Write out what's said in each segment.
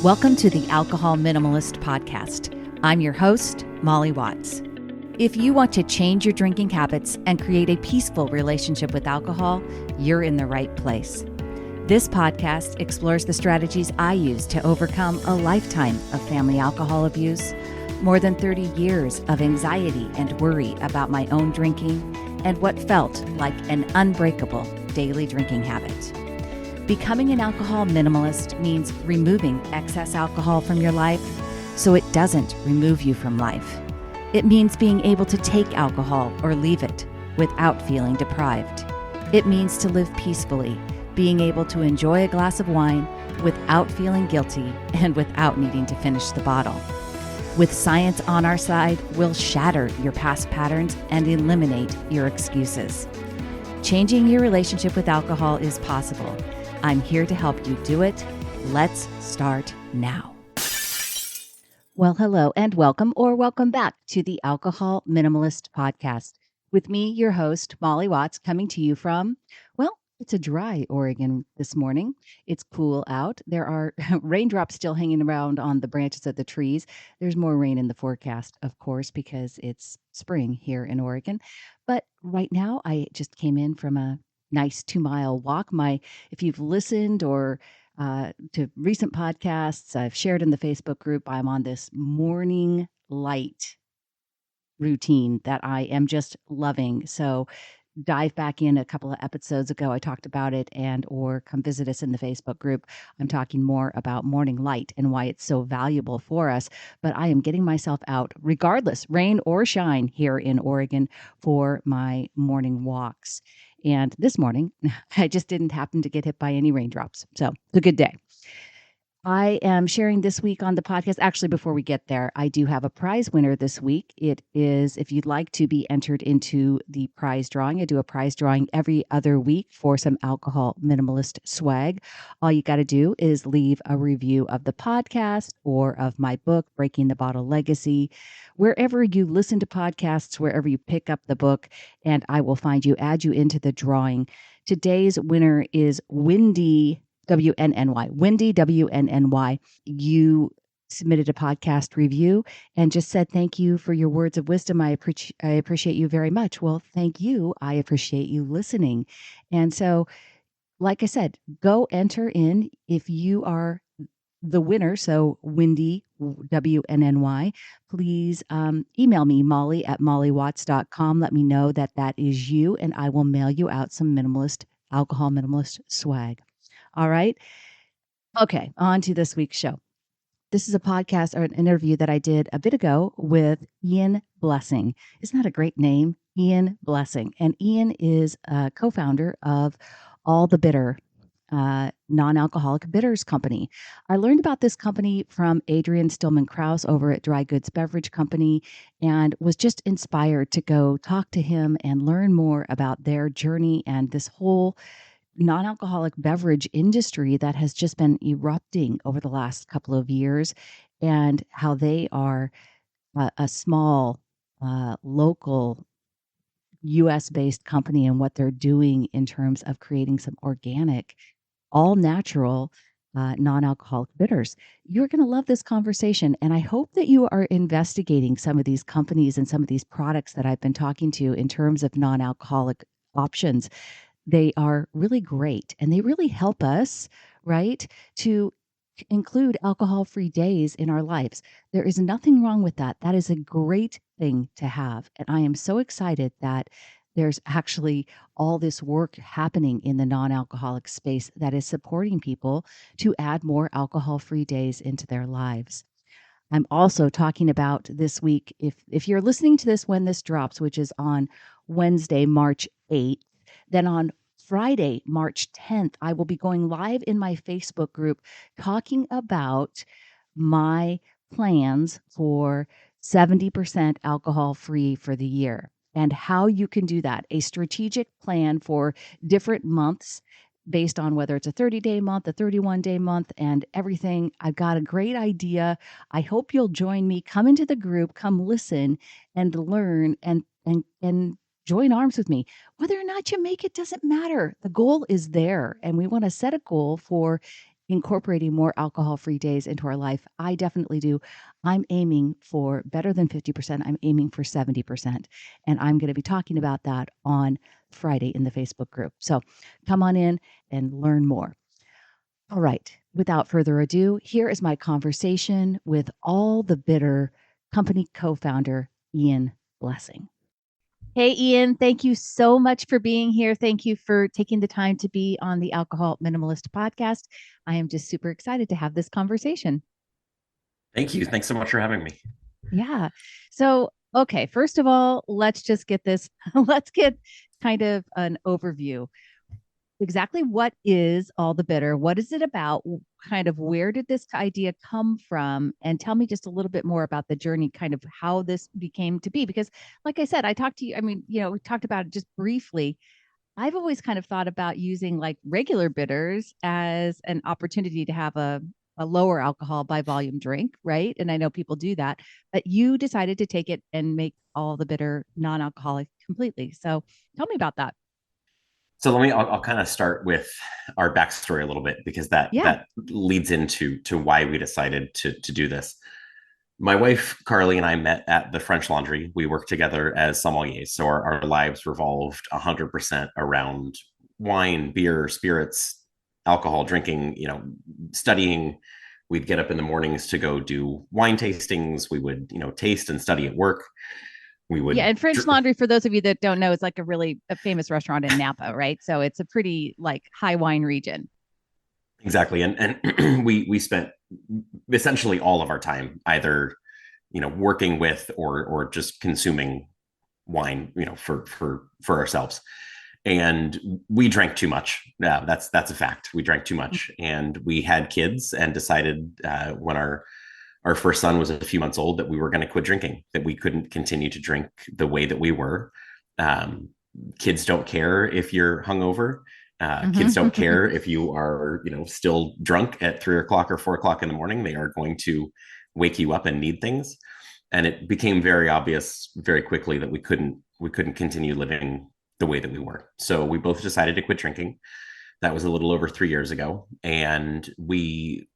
Welcome to the Alcohol Minimalist Podcast. I'm your host, Molly Watts. If you want to change your drinking habits and create a peaceful relationship with alcohol, you're in the right place. This podcast explores the strategies I use to overcome a lifetime of family alcohol abuse, more than 30 years of anxiety and worry about my own drinking, and what felt like an unbreakable daily drinking habit. Becoming an alcohol minimalist means removing excess alcohol from your life so it doesn't remove you from life. It means being able to take alcohol or leave it without feeling deprived. It means to live peacefully, being able to enjoy a glass of wine without feeling guilty and without needing to finish the bottle. With science on our side, we'll shatter your past patterns and eliminate your excuses. Changing your relationship with alcohol is possible. I'm here to help you do it. Let's start now. Well, hello and welcome back to the Alcohol Minimalist Podcast. With me, your host, Molly Watts, coming to you from, it's a dry Oregon this morning. It's cool out. There are raindrops still hanging around on the branches of the trees. There's more rain in the forecast, of course, because it's spring here in Oregon. But right now, I just came in from a nice 2-mile walk. If you've listened or to recent podcasts I've shared in the Facebook group, I'm on this morning light routine that I am just loving. So dive back in a couple of episodes ago. I talked about it or come visit us in the Facebook group. I'm talking more about morning light and why it's so valuable for us. But I am getting myself out, regardless, rain or shine here in Oregon, for my morning walks. And this morning, I just didn't happen to get hit by any raindrops. So it's a good day. I am sharing this week on the podcast. Actually, before we get there, I do have a prize winner this week. It is, if you'd like to be entered into the prize drawing, I do a prize drawing every other week for some alcohol minimalist swag. All you got to do is leave a review of the podcast or of my book, Breaking the Bottle Legacy, wherever you listen to podcasts, wherever you pick up the book, and I will find you, add you into the drawing. Today's winner is Wendy WNNY. Wendy WNNY. You submitted a podcast review and just said, thank you for your words of wisdom. I appreciate you very much. Well, thank you. I appreciate you listening. And so, like I said, go enter in if you are the winner. So Wendy WNNY, please email me, molly@mollywatts.com. Let me know that is you, and I will mail you out some alcohol minimalist swag. All right. Okay. On to this week's show. This is a podcast or an interview that I did a bit ago with Ian Blessing. Isn't that a great name? Ian Blessing. And Ian is a co-founder of All the Bitter, non-alcoholic bitters company. I learned about this company from Adrian Stillman Krause over at Dry Goods Beverage Company and was just inspired to go talk to him and learn more about their journey and this whole non-alcoholic beverage industry that has just been erupting over the last couple of years, and how they are a small, local, U.S.-based company and what they're doing in terms of creating some organic, all-natural, non-alcoholic bitters. You're going to love this conversation, and I hope that you are investigating some of these companies and some of these products that I've been talking to in terms of non-alcoholic options. They are really great, and they really help us, right, to include alcohol-free days in our lives. There is nothing wrong with that. That is a great thing to have. And I am so excited that there's actually all this work happening in the non-alcoholic space that is supporting people to add more alcohol-free days into their lives. I'm also talking about this week, if you're listening to this when this drops, which is on Wednesday, March 8th, then on Friday, March 10th, I will be going live in my Facebook group talking about my plans for 70% alcohol free for the year and how you can do that. A strategic plan for different months based on whether it's a 30-day month, a 31-day month, and everything. I've got a great idea. I hope you'll join me. Come into the group, come listen and learn and join arms with me. Whether or not you make it doesn't matter. The goal is there, and we want to set a goal for incorporating more alcohol-free days into our life. I definitely do. I'm aiming for better than 50%. I'm aiming for 70%. And I'm going to be talking about that on Friday in the Facebook group. So come on in and learn more. All right. Without further ado, here is my conversation with All the Bitter company co-founder, Ian Blessing. Hey, Ian, thank you so much for being here. Thank you for taking the time to be on the Alcohol Minimalist podcast. I am just super excited to have this conversation. Thank you. Thanks so much for having me. Yeah. So, okay, first of all, let's just get this, let's get kind of an overview. Exactly what is All the Bitter? What is it about? Kind of where did this idea come from? And tell me just a little bit more about the journey, kind of how this became to be. Because, like I said, I talked to you, I mean, we talked about it just briefly. I've always kind of thought about using like regular bitters as an opportunity to have a lower alcohol by volume drink, right? And I know people do that, but you decided to take it and make All the Bitter non-alcoholic completely. So tell me about that. So I'll kind of start with our backstory a little bit because that Yeah. that leads into why we decided to do this. My wife Carly and I met at the French Laundry. We worked together as sommeliers, so our lives revolved 100% around wine, beer, spirits, alcohol, drinking. Studying. We'd get up in the mornings to go do wine tastings. We would taste and study at work. We Yeah, would and French Laundry, for those of you that don't know, is like a famous restaurant in Napa, right? So it's a pretty like high wine region. Exactly, and we spent essentially all of our time either working with or just consuming wine for ourselves, and we drank too much. Yeah, that's a fact. We drank too much, and we had kids and decided when our first son was a few months old that we were going to quit drinking, that we couldn't continue to drink the way that we were. um, Kids don't care if you're hungover. Kids don't care if you are, still drunk at 3 o'clock or 4 o'clock in the morning. They are going to wake you up and need things. And it became very obvious very quickly that we couldn't continue living the way that we were. So we both decided to quit drinking. That was a little over 3 years ago, and we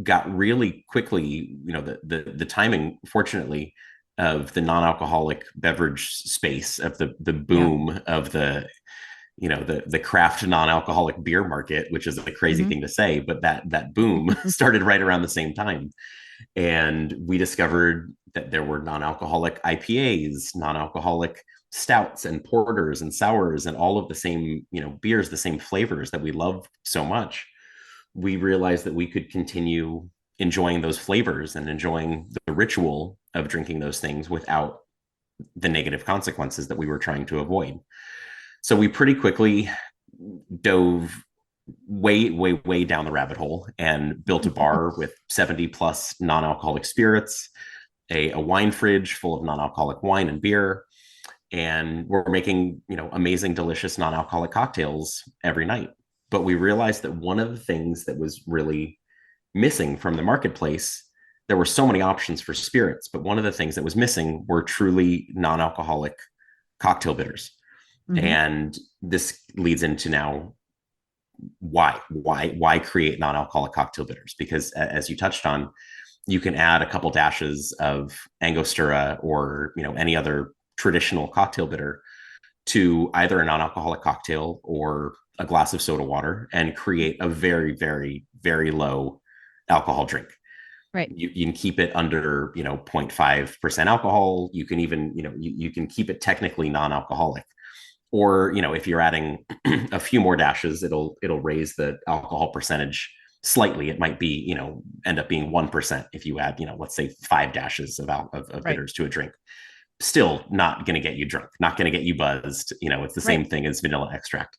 got really quickly, the timing, fortunately, of the non-alcoholic beverage space, of the Yeah. boom of the craft non-alcoholic beer market, which is a crazy Hmm. thing to say, but that boom started right around the same time. And we discovered that there were non-alcoholic IPAs, non-alcoholic stouts and porters and sours, and all of the same, beers, the same flavors that we love so much. We realized that we could continue enjoying those flavors and enjoying the ritual of drinking those things without the negative consequences that we were trying to avoid. So we pretty quickly dove way, way, way down the rabbit hole and built a bar with 70 plus non-alcoholic spirits, a wine fridge full of non-alcoholic wine and beer. And we're making, amazing, delicious non-alcoholic cocktails every night. But we realized that one of the things that was really missing from the marketplace, there were so many options for spirits, but one of the things that was missing were truly non-alcoholic cocktail bitters. Hmm. And this leads into now why create non-alcoholic cocktail bitters? Because as you touched on, you can add a couple dashes of Angostura or any other traditional cocktail bitter to either a non-alcoholic cocktail or a glass of soda water and create a very, very, very low alcohol drink. Right. You can keep it under 0.5% alcohol. You can even you can keep it technically non-alcoholic. Or if you're adding a few more dashes, it'll raise the alcohol percentage slightly. It might be end up being 1% if you add let's say 5 dashes of Right. bitters to a drink. Still not going to get you drunk, not going to get you buzzed. It's the Right. same thing as vanilla extract.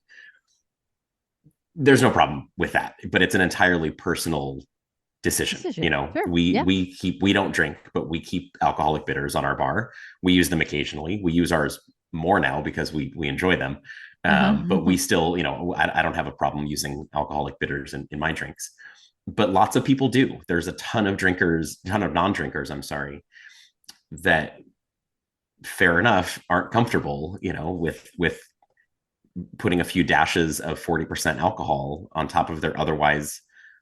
There's no problem with that, but it's an entirely personal decision. Decision. Sure. we Yeah. we keep we don't drink, but we keep alcoholic bitters on our bar. We use them occasionally. We use ours more now because we enjoy them. But Uh-huh. we still, I don't have a problem using alcoholic bitters in my drinks. But lots of people do. There's a ton of non-drinkers, I'm sorry, that fair enough aren't comfortable, with putting a few dashes of 40% alcohol on top of their otherwise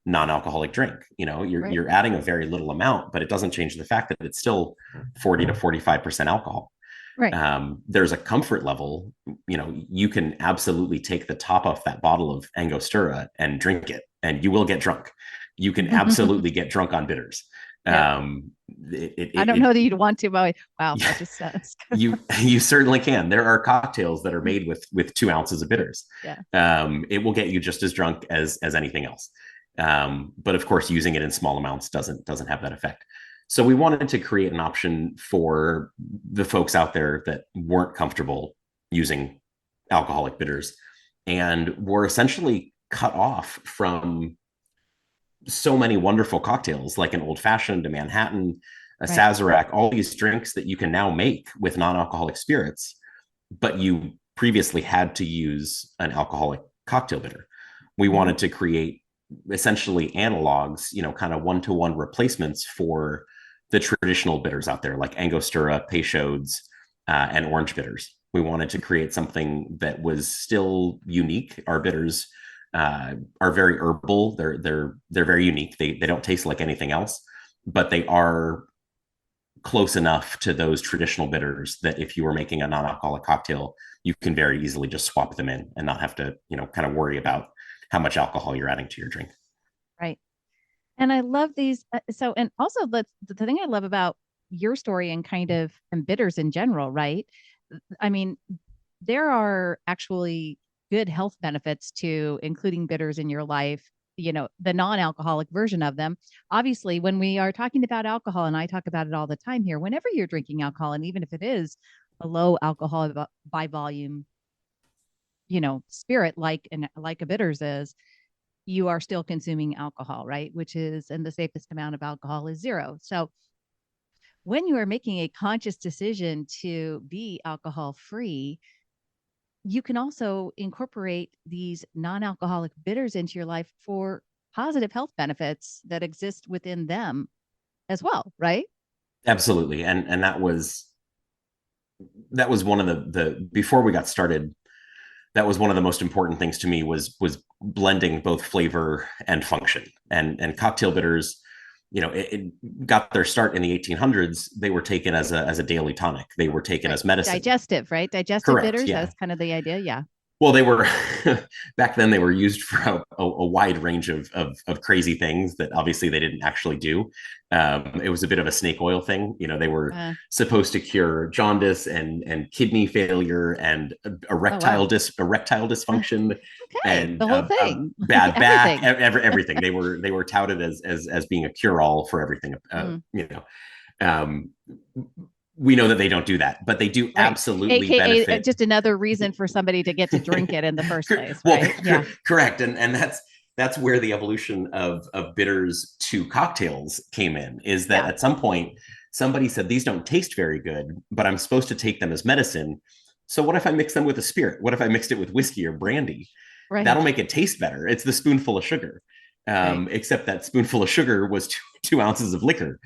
non-alcoholic drink. You're Right. you're adding a very little amount, but it doesn't change the fact that it's still 40 to 45% alcohol. Right. There's a comfort level. You can absolutely take the top off that bottle of Angostura and drink it, and you will get drunk. You can absolutely get drunk on bitters. Yeah. I don't know that you'd want to, but wow, Yeah, that just sounds. you certainly can. There are cocktails that are made with 2 ounces of bitters. Yeah. It will get you just as drunk as anything else. But of course, using it in small amounts doesn't have that effect. So we wanted to create an option for the folks out there that weren't comfortable using alcoholic bitters and were essentially cut off from so many wonderful cocktails like an old fashioned, a Manhattan, a Right. Sazerac, all these drinks that you can now make with non-alcoholic spirits, but you previously had to use an alcoholic cocktail bitter. We wanted to create essentially analogs, kind of one-to-one replacements for the traditional bitters out there, like Angostura, Peychaud's, and orange bitters. We wanted to create something that was still unique. Our bitters are very herbal. They're very unique. They don't taste like anything else, but they are close enough to those traditional bitters that if you were making a non-alcoholic cocktail, you can very easily just swap them in and not have to, kind of worry about how much alcohol you're adding to your drink. Right. And I love these. And also the thing I love about your story and and bitters in general, right? I mean, there are actually good health benefits to including bitters in your life, the non-alcoholic version of them. Obviously, when we are talking about alcohol, and I talk about it all the time here, whenever you're drinking alcohol, and even if it is a low alcohol by volume, spirit like a bitters is, you are still consuming alcohol, right? Which is, and the safest amount of alcohol is 0. So when you are making a conscious decision to be alcohol free, you can also incorporate these non-alcoholic bitters into your life for positive health benefits that exist within them as well, right? Absolutely. And that was one of the before we got started, that was one of the most important things to me was blending both flavor and function. And cocktail bitters, it got their start in the 1800s. They were taken as a daily tonic. They were taken as medicine. Digestive, right? Digestive Correct, bitters. yeah. That's kind of the idea. Yeah. Well, they were back then. They were used for a wide range of crazy things that obviously they didn't actually do. It was a bit of a snake oil thing. They were supposed to cure jaundice and kidney failure and erectile dysfunction and the whole thing, bad back, everything. They were touted as being a cure all for everything. We know that they don't do that, but they do absolutely AKA benefit. Just another reason for somebody to get to drink it in the first place. Right? Well, correct. And that's where the evolution of bitters to cocktails came in, is that at some point somebody said, these don't taste very good, but I'm supposed to take them as medicine. So what if I mix them with a spirit? What if I mixed it with whiskey or brandy? Right. That'll make it taste better. It's the spoonful of sugar. Except that spoonful of sugar was 2 ounces of liquor.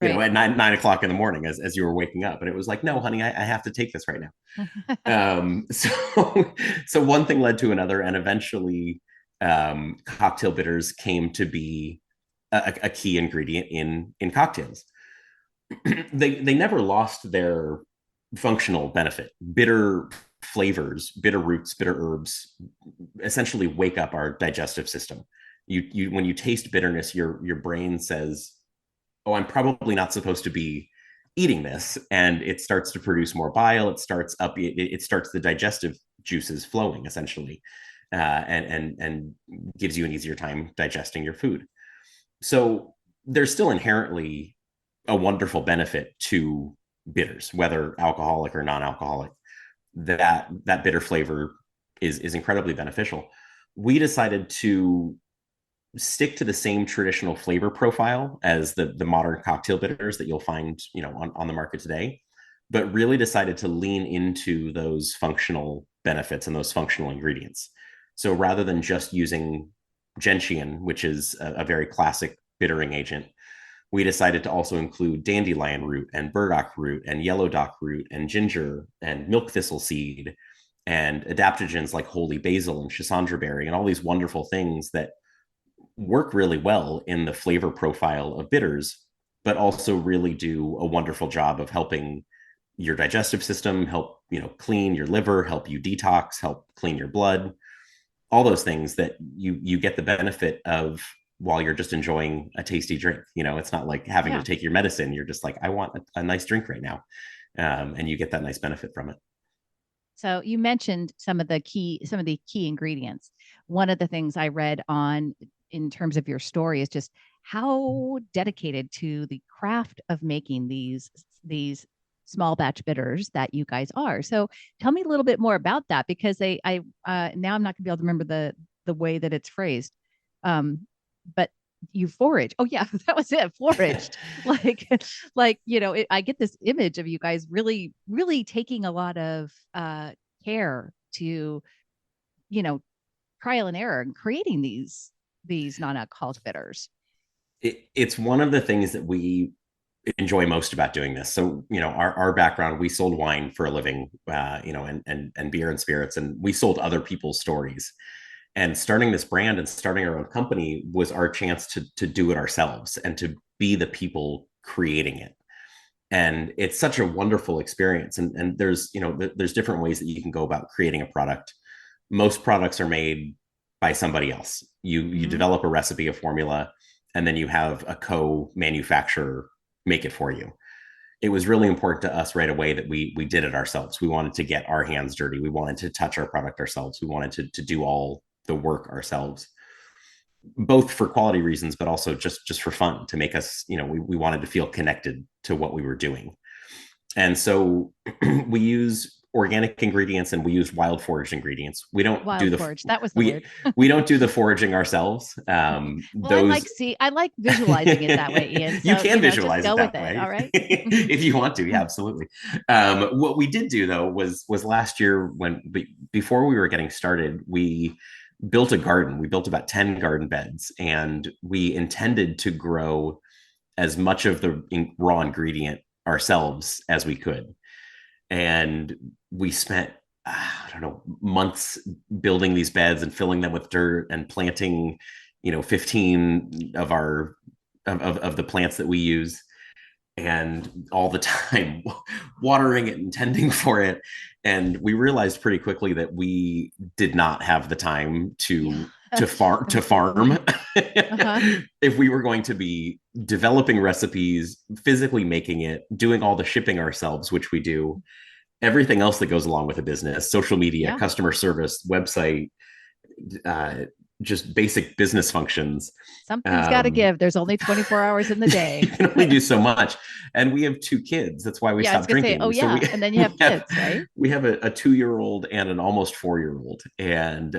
At 9 o'clock in the morning as you were waking up. And it was like, no, honey, I have to take this right now. So one thing led to another. And eventually cocktail bitters came to be a key ingredient in cocktails. They never lost their functional benefit. Bitter flavors, bitter roots, bitter herbs essentially wake up our digestive system. You when you taste bitterness, your brain says, oh, I'm probably not supposed to be eating this. And it starts to produce more bile. It starts the digestive juices flowing essentially, and gives you an easier time digesting your food. So there's still inherently a wonderful benefit to bitters, whether alcoholic or non-alcoholic. That bitter flavor is incredibly beneficial. We decided to stick to the same traditional flavor profile as the modern cocktail bitters that you'll find on the market today, but really decided to lean into those functional benefits and those functional ingredients. So rather than just using gentian, which is a very classic bittering agent, we decided to also include dandelion root and burdock root and yellow dock root and ginger and milk thistle seed and adaptogens like holy basil and schisandra berry and all these wonderful things that work really well in the flavor profile of bitters, but also really do a wonderful job of helping your digestive system, help, clean your liver, help you detox, help clean your blood, all those things that you get the benefit of while you're just enjoying a tasty drink. It's not like having to Yeah. take your medicine. You're just like, I want a nice drink right now. And you get that nice benefit from it. So you mentioned some of the key ingredients. One of the things I read on in terms of your story is just how dedicated to the craft of making these small batch bitters that you guys are. So tell me a little bit more about that, because I now I'm not going to be able to remember the way that it's phrased. But you forage. Oh yeah, that was it. Foraged. like I get this image of you guys really really taking a lot of care to, you know, trial and error and creating these non-alcoholic bitters. It's one of the things that we enjoy most about doing this. So, our background, we sold wine for a living, and beer and spirits, and we sold other people's stories. And starting this brand and starting our own company was our chance to do it ourselves and to be the people creating it. And it's such a wonderful experience. And there's, there's different ways that you can go about creating a product. Most products are made by somebody else. You Mm-hmm. develop a recipe, a formula, and then you have a co-manufacturer make it for you. It was really important to us right away that we did it ourselves. We wanted to get our hands dirty. We wanted to touch our product ourselves. We wanted to do all the work ourselves, both for quality reasons, but also just for fun, to make us, we wanted to feel connected to what we were doing. And so we use organic ingredients and we use wild foraged ingredients. We don't do Wild the forage. That was the we word. we don't do the foraging ourselves. Well, I like Those I like visualizing it that way, Ian. you So, can just visualize it go with that it. way All right. if you want to. Yeah, absolutely. What we did do though was last year, when before we were getting started, we built a garden. We built about 10 garden beds, and we intended to grow as much of the raw ingredient ourselves as we could. And we spent, I don't know, months building these beds and filling them with dirt and planting, 15 of our of the plants that we use, and all the time watering it and tending for it. And we realized pretty quickly that we did not have the time Yeah. to farm Uh-huh. if we were going to be developing recipes, physically making it, doing all the shipping ourselves, which we do, everything else that goes along with a business, social media, Yeah. customer service, website, uh, just basic business functions. Something's got to um, give. There's only 24 hours in the you day. can only do so much. And we have two kids. That's why we Yeah, I was stopped gonna say, oh drinking. So yeah, and then you have kids, right? we have a 2-year old and an almost 4-year old. And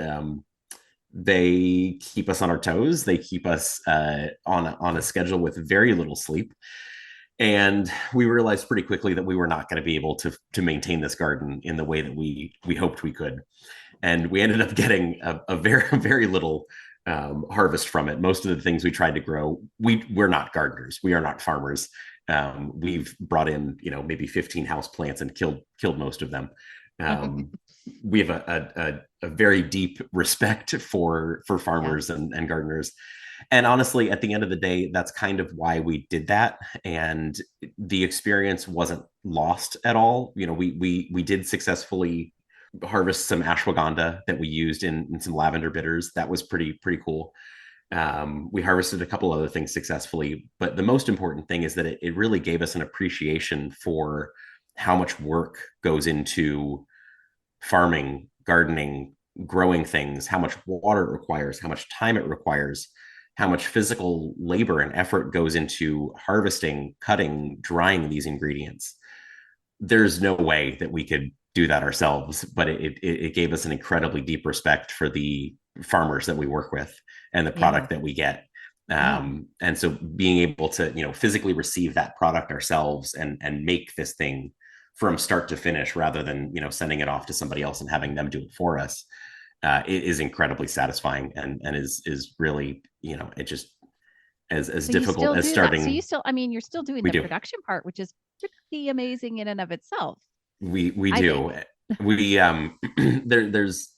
they keep us on our toes. They keep us on a schedule with very little sleep. And we realized pretty quickly that we were not going to be able to maintain this garden in the way that we hoped we could. And we ended up getting a very very little harvest from it. Most of the things we tried to grow, we're not gardeners. We are not farmers. We've brought in, maybe 15 house plants and killed most of them. Um, we have a very deep respect for Yeah. farmers and gardeners. And honestly, at the end of the day, that's kind of why we did that. And the experience wasn't lost at all. We did successfully harvest some ashwagandha that we used in some lavender bitters. That was pretty cool. We harvested a couple other things successfully, but the most important thing is that it really gave us an appreciation for how much work goes into farming, gardening, growing things, how much water it requires, how much time it requires, how much physical labor and effort goes into harvesting, cutting, drying these ingredients. There's no way that we could do that ourselves, but it gave us an incredibly deep respect for the farmers that we work with and the Yeah. product that we get. Yeah. And so being able to, physically receive that product ourselves and make this thing from start to finish, rather than, sending it off to somebody else and having them do it for us, it is incredibly satisfying, and is really, it just, as So you difficult still as do that. So starting. you're still doing We the do. production part, which is pretty amazing in and of itself, We I do. think. We there's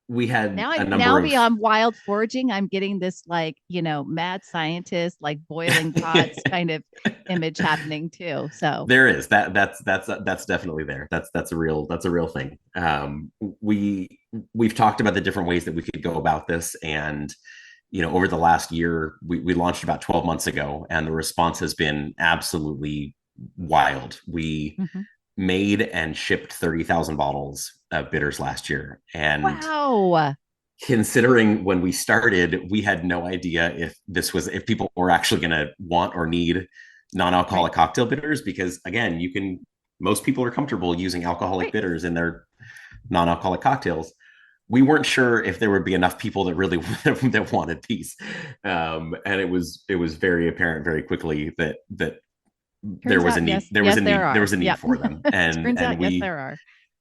we had Now a I'm number now of beyond wild foraging. I'm getting this like, mad scientist, like boiling pots kind of image happening too. So there is that's definitely there. That's a real thing. We've talked about the different ways that we could go about this, and over the last year, we launched about 12 months ago, and the response has been absolutely wild. We mhm. made and shipped 30,000 bottles of bitters last year, and Wow. considering when we started, we had no idea if people were actually going to want or need Right. non-alcoholic cocktail bitters, because again, most people are comfortable using alcoholic Right. bitters in their non-alcoholic cocktails. We weren't sure if there would be enough people that really that wanted these, and it was very apparent very quickly that there Turns was a out, need yes, yes, there there are. was a need Yep. for them, and Turns out, yes, we there are.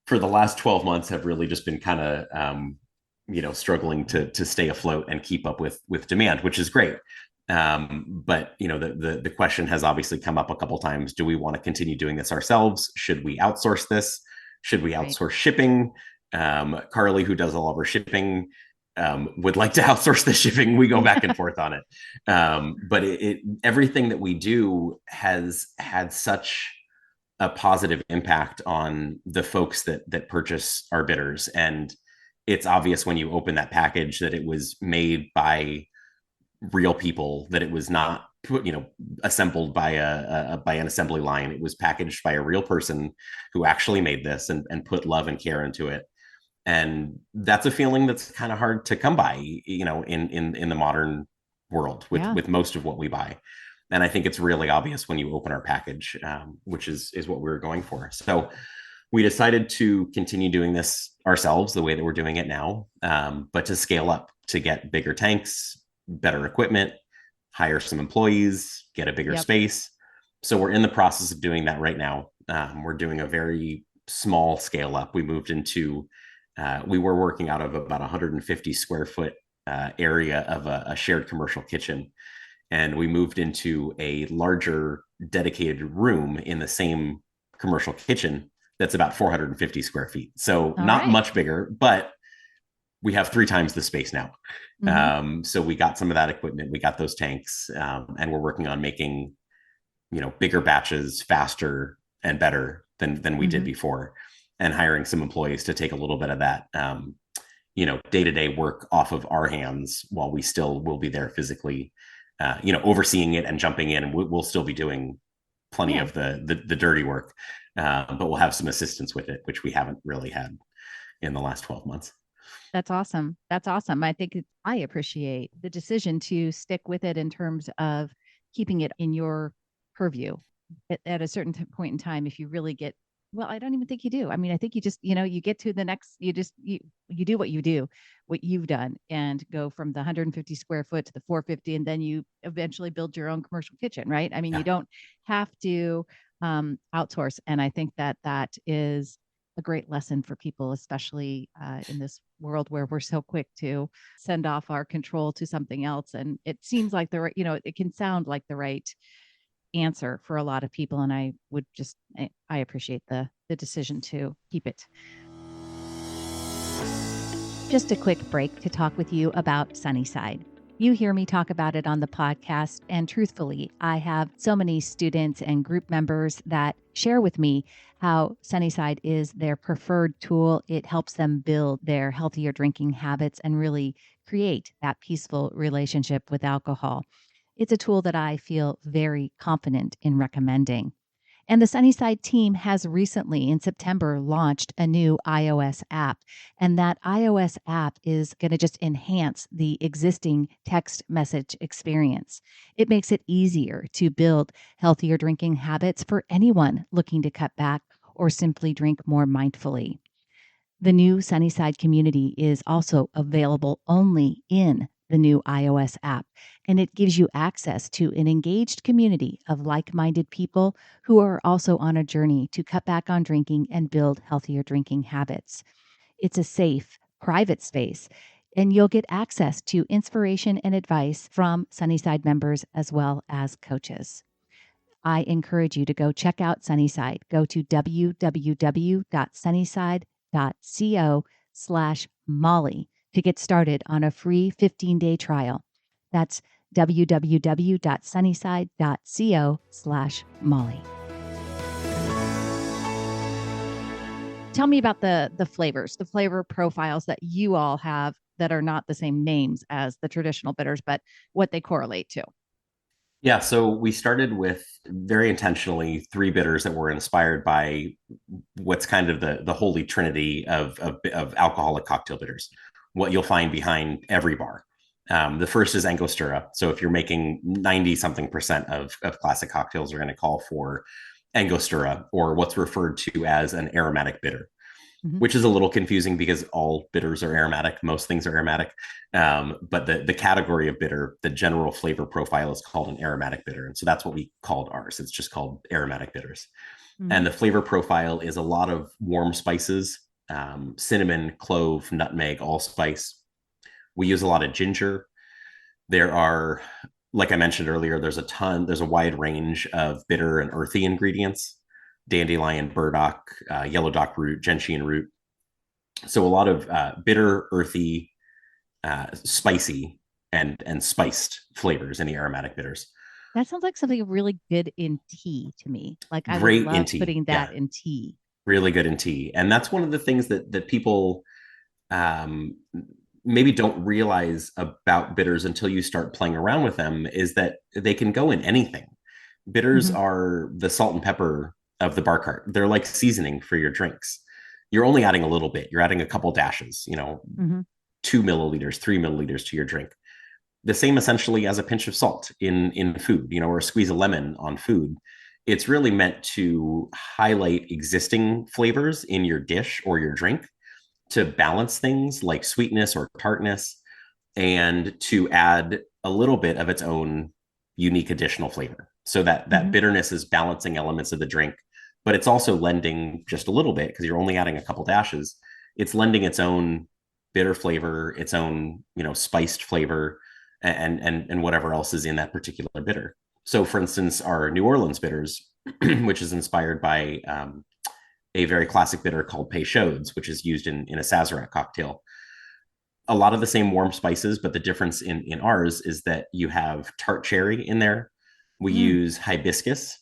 for the last 12 months have really just been kind of struggling to stay afloat and keep up with demand, which is great. But the question has obviously come up a couple times. Do we want to continue doing this ourselves? Should we outsource this? Should we Right. outsource shipping? Carly, who does all of our shipping, would like to outsource the shipping. We go back and forth on it. But everything that we do has had such a positive impact on the folks that purchase our bitters. And it's obvious when you open that package that it was made by real people, that it was not assembled by by an assembly line. It was packaged by a real person who actually made this and put love and care into it. And that's a feeling that's kind of hard to come by, in the modern world with Yeah. most of what we buy. And I think it's really obvious when you open our package, which is what we were going for. So we decided to continue doing this ourselves the way that we're doing it now, but to scale up, to get bigger tanks, better equipment, hire some employees, get a bigger Yep. space. So we're in the process of doing that right now. We're doing a very small scale up. We were working out of about 150 square foot area of a shared commercial kitchen. And we moved into a larger dedicated room in the same commercial kitchen that's about 450 square feet. So All not right. much bigger, but we have 3 times the space now. Mhm. So we got some of that equipment, we got those tanks, and we're working on making bigger batches faster and better than we did Mhm. before, and hiring some employees to take a little bit of that day-to-day work off of our hands, while we still will be there physically, overseeing it and jumping in, and we'll still be doing plenty Yeah. of the dirty work, but we'll have some assistance with it, which we haven't really had in the last 12 months. That's awesome. That's awesome. I appreciate the decision to stick with it in terms of keeping it in your purview at a certain point in time. If you really get, well, I don't even think you do. I mean, I think you just, you get to the next, you do what you do, what you've done, and go from the 150 square foot to the 450, and then you eventually build your own commercial kitchen, right? I mean, you Yeah. don't have to outsource. And I think that is a great lesson for people, especially in this world where we're so quick to send off our control to something else. And it seems like it can sound like the right answer for a lot of people. And I appreciate the decision to keep it. Just a quick break to talk with you about Sunnyside. You hear me talk about it on the podcast, and truthfully, I have so many students and group members that share with me how Sunnyside is their preferred tool. It helps them build their healthier drinking habits and really create that peaceful relationship with alcohol. It's a tool that I feel very confident in recommending. And the Sunnyside team has recently, in September, launched a new iOS app. And that iOS app is going to just enhance the existing text message experience. It makes it easier to build healthier drinking habits for anyone looking to cut back or simply drink more mindfully. The new Sunnyside community is also available only in the new iOS app, and it gives you access to an engaged community of like minded people who are also on a journey to cut back on drinking and build healthier drinking habits. It's a safe, private space, and you'll get access to inspiration and advice from Sunnyside members as well as coaches. I encourage you to go check out Sunnyside. Go to www.sunnyside.co/Molly to get started on a free 15-day trial. That's www.sunnyside.co/Molly. Tell me about the flavors, the flavor profiles that you all have that are not the same names as the traditional bitters, but what they correlate to. Yeah, so we started with very intentionally three bitters that were inspired by what's kind of the holy trinity of alcoholic cocktail bitters, what you'll find behind every bar. The first is Angostura. So if you're making 90 something percent of classic cocktails are going to call for Angostura, or what's referred to as an aromatic bitter, which is a little confusing because all bitters are aromatic. Most things are aromatic. But the category of bitter, the general flavor profile is called an aromatic bitter. And so that's what we called ours. It's just called aromatic bitters. And the flavor profile is a lot of warm spices, cinnamon, clove, nutmeg, allspice. We use a lot of ginger. There are, like I mentioned earlier, there's a wide range of bitter and earthy ingredients: dandelion, burdock, yellow dock root, gentian root. So a lot of bitter, earthy, spicy, and spiced flavors in the aromatic bitters. That sounds like something really good in tea to me. Like I would Great in love tea. putting that Yeah, in tea. really good in tea. And that's one of the things that people um, maybe don't realize about bitters until you start playing around with them, is that they can go in anything. Bitters are the salt and pepper of the bar cart. They're like seasoning for your drinks. You're only adding a little bit. You're adding a couple dashes, 2 milliliters, 3 milliliters to your drink. The same essentially as a pinch of salt in food, or a squeeze of lemon on food. It's really meant to highlight existing flavors in your dish or your drink, to balance things like sweetness or tartness, and to add a little bit of its own unique additional flavor. So that bitterness is balancing elements of the drink, but it's also lending just a little bit, because you're only adding a couple dashes. It's lending its own bitter flavor, its own spiced flavor, and whatever else is in that particular bitter. So, for instance, our New Orleans bitters, which is inspired by a very classic bitter called Peychaud's, which is used in a Sazerac cocktail. A lot of the same warm spices, but the difference in ours is that you have tart cherry in there. We use hibiscus,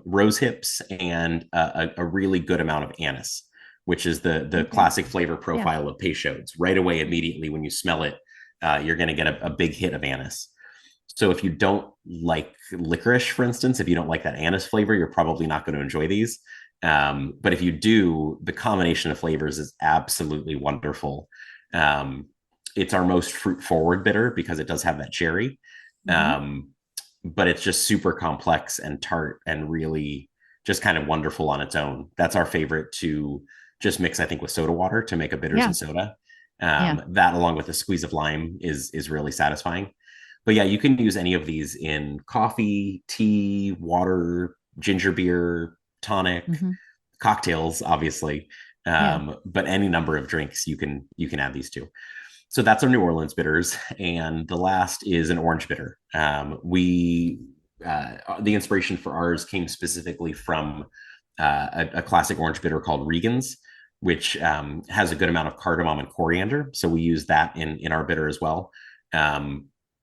rose hips, and a really good amount of anise, which is the classic flavor profile of Peychaud's. Right away, immediately when you smell it, you're going to get a big hit of anise. So if you don't like licorice, for instance, if you don't like that anise flavor, you're probably not going to enjoy these. But if you do, the combination of flavors is absolutely wonderful. It's our most fruit forward bitter because it does have that cherry. But it's just super complex and tart and really just kind of wonderful on its own. That's our favorite to just mix, I think, with soda water to make a bitters and soda. That, along with a squeeze of lime, is really satisfying. But yeah, you can use any of these in coffee, tea, water, ginger beer, tonic, cocktails, obviously. But any number of drinks you can add these to. So that's our New Orleans bitters. And the last is an orange bitter. The inspiration for ours came specifically from a classic orange bitter called Regan's, which has a good amount of cardamom and coriander. So we use that in our bitter as well.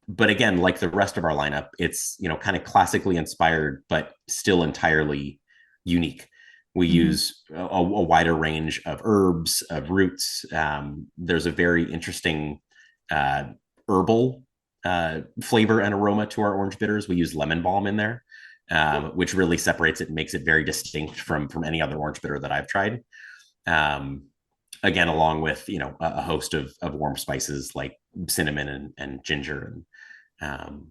But again, like the rest of our lineup, it's kind of classically inspired, but still entirely unique. We use a wider range of herbs, of roots. There's a very interesting herbal flavor and aroma to our orange bitters. We use lemon balm in there, which really separates it and makes it very distinct from any other orange bitter that I've tried. Again, along with a host of warm spices like cinnamon and ginger and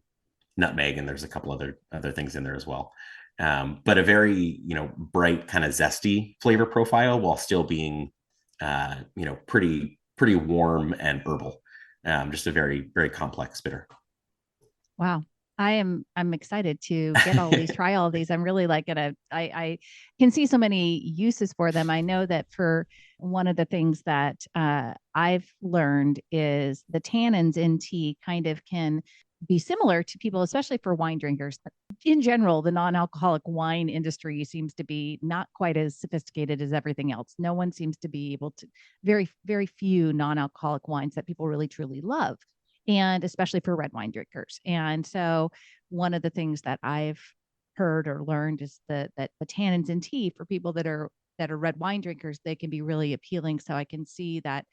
nutmeg, and there's a couple other things in there as well. But a very bright, kind of zesty flavor profile, while still being pretty warm and herbal. Just a very, very complex bitter. Wow. I'm excited to get all these, try all of these. I'm really like I can see so many uses for them. I know that for one of the things that I've learned is the tannins in tea kind of can be similar to people, especially for wine drinkers. In general, the non-alcoholic wine industry seems to be not quite as sophisticated as everything else. No one seems to be able to, very few non-alcoholic wines that people really truly love, and especially for red wine drinkers. And so one of the things that I've heard or learned is that the tannins in tea for people that are red wine drinkers, they can be really appealing. So I can see that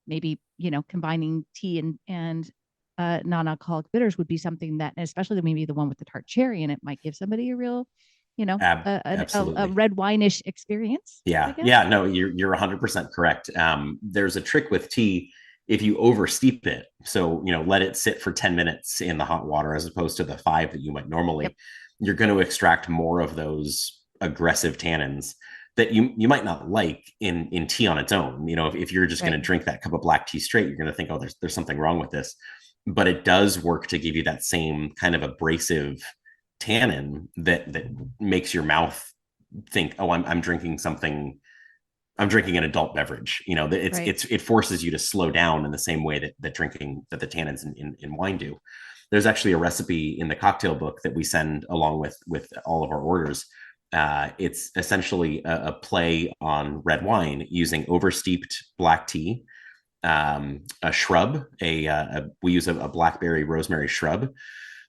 maybe, combining tea and non-alcoholic bitters would be something that, and especially maybe the one with the tart cherry in it, might give somebody a real, a Absolutely. red wine-ish experience, I Yeah. guess. Yeah. No, you're 100% correct. There's a trick with tea. If you over steep it, so, let it sit for 10 minutes in the hot water as opposed to the 5 that you might Yep. normally, you're going to extract more of those aggressive tannins that you might not like in tea on its own. If you're just going Right. to drink that cup of black tea straight, you're going to think, oh, there's something wrong with this. But it does work to give you that same kind of abrasive tannin that makes your mouth think, oh, I'm drinking something. I'm drinking an adult beverage. Right. It forces you to slow down in the same way that the tannins in wine do. There's actually a recipe in the cocktail book that we send along with all of our orders. It's essentially a play on red wine using oversteeped black tea, a shrub. We use a blackberry rosemary shrub,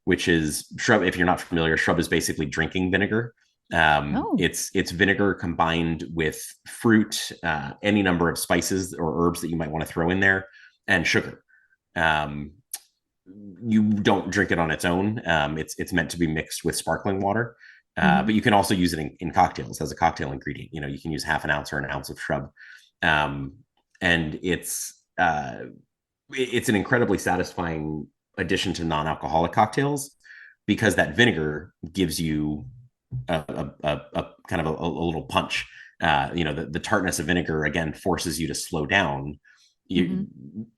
which is shrub. If you're not familiar, shrub is basically drinking vinegar. Oh. It's vinegar combined with fruit, any number of spices or herbs that you might want to throw in there, and sugar. Um, you don't drink it on its own. It's meant to be mixed with sparkling water, Mm-hmm. but you can also use it in cocktails as a cocktail ingredient. You can use half an ounce or an ounce of shrub, um, and it's an incredibly satisfying addition to non-alcoholic cocktails because that vinegar gives you a kind of a little punch. The tartness of vinegar again forces you to slow down. Mm-hmm.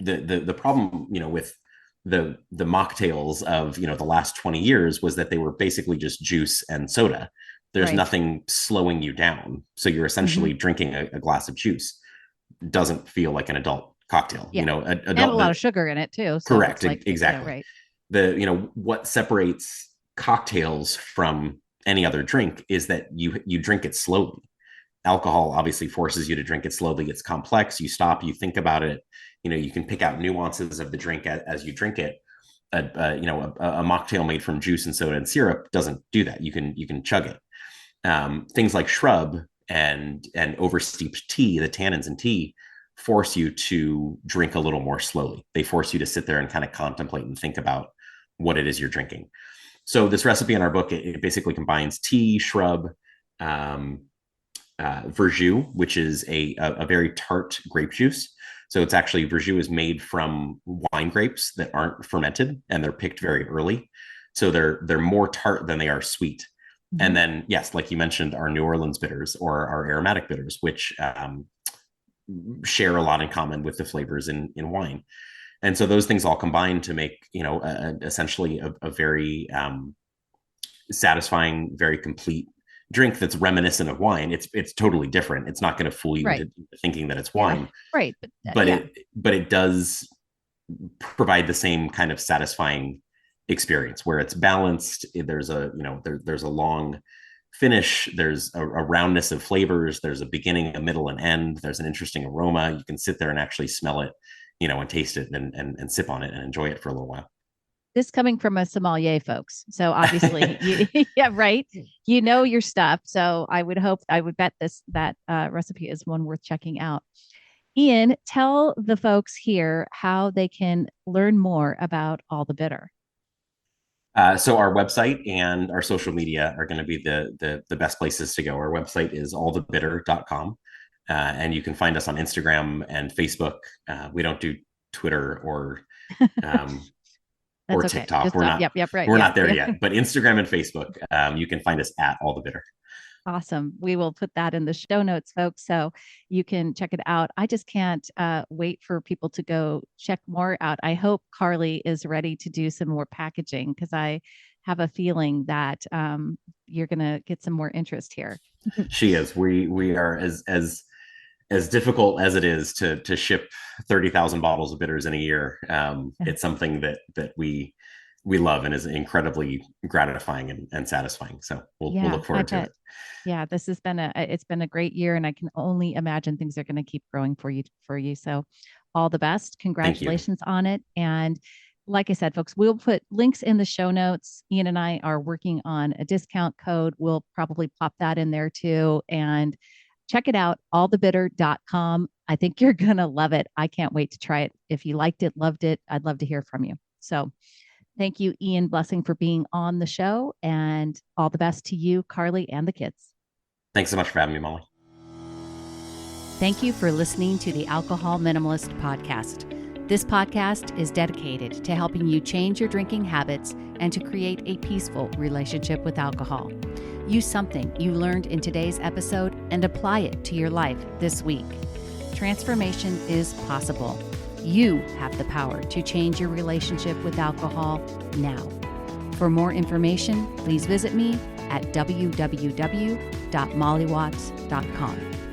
The problem with the mocktails of the last 20 years was that they were basically just juice and soda. There's Right. nothing slowing you down, so you're Mm-hmm. essentially drinking a glass of juice. Doesn't feel like an adult cocktail. Yeah. And a Adult lot the of sugar in it too. So correct it's like, yeah, exactly. right. What separates cocktails from any other drink is that you drink it slowly. Alcohol obviously forces you to drink it slowly. It's complex. You stop, you think about it. You can pick out nuances of the drink as you drink it. A mocktail made from juice and soda and syrup doesn't do that. You can chug it. Things like shrub and oversteeped tea, the tannins in tea, force you to drink a little more slowly. They force you to sit there and kind of contemplate and think about what it is you're drinking. So this recipe in our book, it basically combines tea, shrub, um, verjus, which is a very tart grape juice. So it's actually verjus is made from wine grapes that aren't fermented and they're picked very early. So they're more tart than they are sweet. Mm-hmm. And then, yes, like you mentioned, our New Orleans bitters or our aromatic bitters, which share a lot in common with the flavors in wine. And so those things all combine to make, essentially a very satisfying, very complete drink that's reminiscent of wine. It's totally different. It's not going to fool you Right. into thinking that it's Yeah. wine, Right. but Yeah. it does provide the same kind of satisfying experience where it's balanced. There's there's a long finish. There's a roundness of flavors. There's a beginning, a middle, and end. There's an interesting aroma. You can sit there and actually smell it, and taste it and sip on it and enjoy it for a little while. This coming from a sommelier, folks. So obviously, yeah, right. You know your stuff. So I would bet that recipe is one worth checking out. Ian, tell the folks here how they can learn more about All the Bitter. So our website and our social media are going to be the best places to go. Our website is allthebitter.com. And you can find us on Instagram and Facebook. We don't do Twitter um, That's or okay. TikTok. Just yep, right. We're Yeah. not there yet, but Instagram and Facebook, you can find us at All the Bitter. Awesome. We will put that in the show notes, folks, so you can check it out. I just can't wait for people to go check more out. I hope Carly is ready to do some more packaging because I have a feeling that you're going to get some more interest here. She is. We are as difficult as it is to ship 30,000 bottles of bitters in a year. It's something that we we love and is incredibly gratifying and satisfying. So we'll look forward to it. Yeah, this has been it's been a great year, and I can only imagine things are going to keep growing for you. So all the best. Congratulations on it. And like I said, folks, we'll put links in the show notes. Ian and I are working on a discount code. We'll probably pop that in there too. And check it out, allthebitter.com. I think you're going to love it. I can't wait to try it. If you liked it, loved it, I'd love to hear from you. So thank you, Ian Blessing, for being on the show, and all the best to you, Carly, and the kids. Thanks so much for having me, Molly. Thank you for listening to the Alcohol Minimalist Podcast. This podcast is dedicated to helping you change your drinking habits and to create a peaceful relationship with alcohol. Use something you learned in today's episode and apply it to your life this week. Transformation is possible. You have the power to change your relationship with alcohol now. For more information, please visit me at www.mollywatts.com.